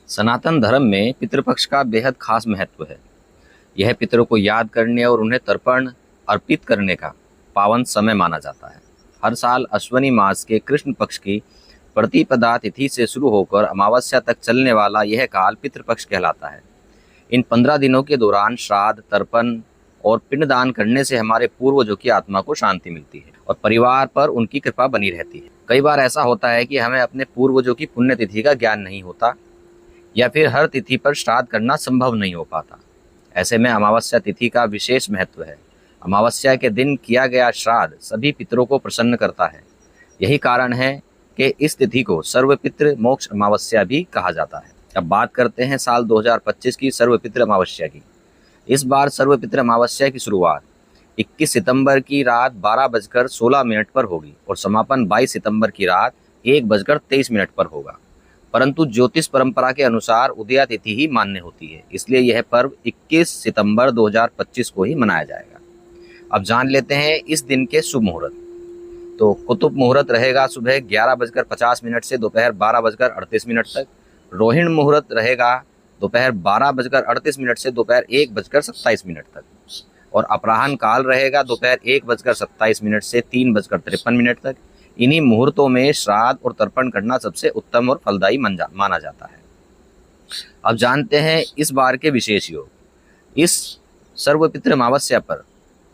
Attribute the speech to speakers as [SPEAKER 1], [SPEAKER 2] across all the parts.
[SPEAKER 1] सनातन धर्म में पितृपक्ष का बेहद खास महत्व है। यह पितरों को याद करने और उन्हें तर्पण अर्पित करने का पावन समय माना जाता है। हर साल अश्वनी मास के कृष्ण पक्ष की प्रतिपदा तिथि से शुरू होकर अमावस्या तक चलने वाला यह काल पितृपक्ष कहलाता है। इन 15 दिनों के दौरान श्राद्ध, तर्पण और पिंडदान करने से हमारे पूर्वजों की आत्मा को शांति मिलती है और परिवार पर उनकी कृपा बनी रहती है। कई बार ऐसा होता है कि हमें अपने पूर्वजों की पुण्यतिथि का ज्ञान नहीं होता या फिर हर तिथि पर श्राद्ध करना संभव नहीं हो पाता। ऐसे में अमावस्या तिथि का विशेष महत्व है। अमावस्या के दिन किया गया श्राद्ध सभी पितरों को प्रसन्न करता है। यही कारण है कि इस तिथि को सर्वपितृ मोक्ष अमावस्या भी कहा जाता है। अब बात करते हैं साल 2025 की सर्वपितृ अमावस्या की। इस बार सर्वपितृ अमावस्या की शुरुआत 21 सितंबर की रात 12:16 पर होगी और समापन 22 सितंबर की रात 1:23 पर होगा। परंतु ज्योतिष परंपरा के अनुसार उदया तिथि ही मान्य होती है, इसलिए यह पर्व 21 सितंबर 2025 को ही मनाया जाएगा। अब जान लेते हैं इस दिन के शुभ मुहूर्त। तो कुतुब मुहूर्त रहेगा सुबह 11:50 से दोपहर 12:38 तक। रोहिणी मुहूर्त रहेगा दोपहर 12:38 से दोपहर 1:27 तक। और अपराह्न काल रहेगा दोपहर 1:27 से 3:53 तक। इन्हीं मुहूर्तों में श्राद्ध और तर्पण करना सबसे उत्तम और फलदायी माना जाता है। अब जानते हैं इस बार के विशेष योग। इस सर्वपितृ अमावस्या पर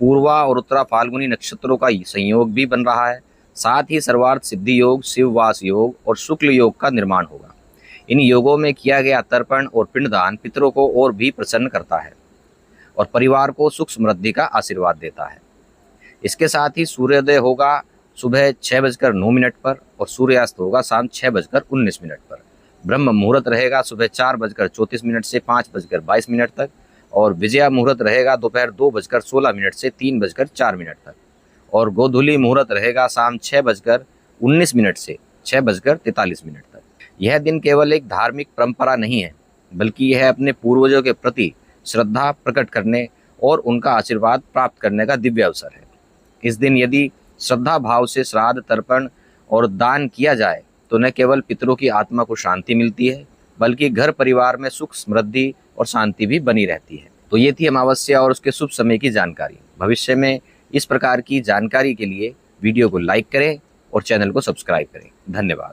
[SPEAKER 1] पूर्वा और उत्तरा फाल्गुनी नक्षत्रों का संयोग भी बन रहा है। साथ ही सर्वार्थ सिद्धि योग, शिववास योग और शुक्ल योग का निर्माण होगा। इन योगों में किया गया तर्पण और पिंडदान पितरों को और भी प्रसन्न करता है और परिवार को सुख समृद्धि का आशीर्वाद देता है। इसके साथ ही सूर्योदय होगा सुबह 6:09 पर और सूर्यास्त होगा शाम 6:19 पर। ब्रह्म मुहूर्त रहेगा सुबह 4:34 से 5:22 तक और विजया मुहूर्त रहेगा दोपहर 2:16 से 3:04 तक और गोधूली मुहूर्त रहेगा शाम 6:19 से 6:43 तक। यह दिन केवल एक धार्मिक परंपरा नहीं है, बल्कि यह अपने पूर्वजों के प्रति श्रद्धा प्रकट करने और उनका आशीर्वाद प्राप्त करने का दिव्य अवसर है। इस दिन यदि श्रद्धा भाव से श्राद्ध, तर्पण और दान किया जाए तो न केवल पितरों की आत्मा को शांति मिलती है, बल्कि घर परिवार में सुख, समृद्धि और शांति भी बनी रहती है। तो ये थी अमावस्या और उसके शुभ समय की जानकारी। भविष्य में इस प्रकार की जानकारी के लिए वीडियो को लाइक करें और चैनल को सब्सक्राइब करें। धन्यवाद।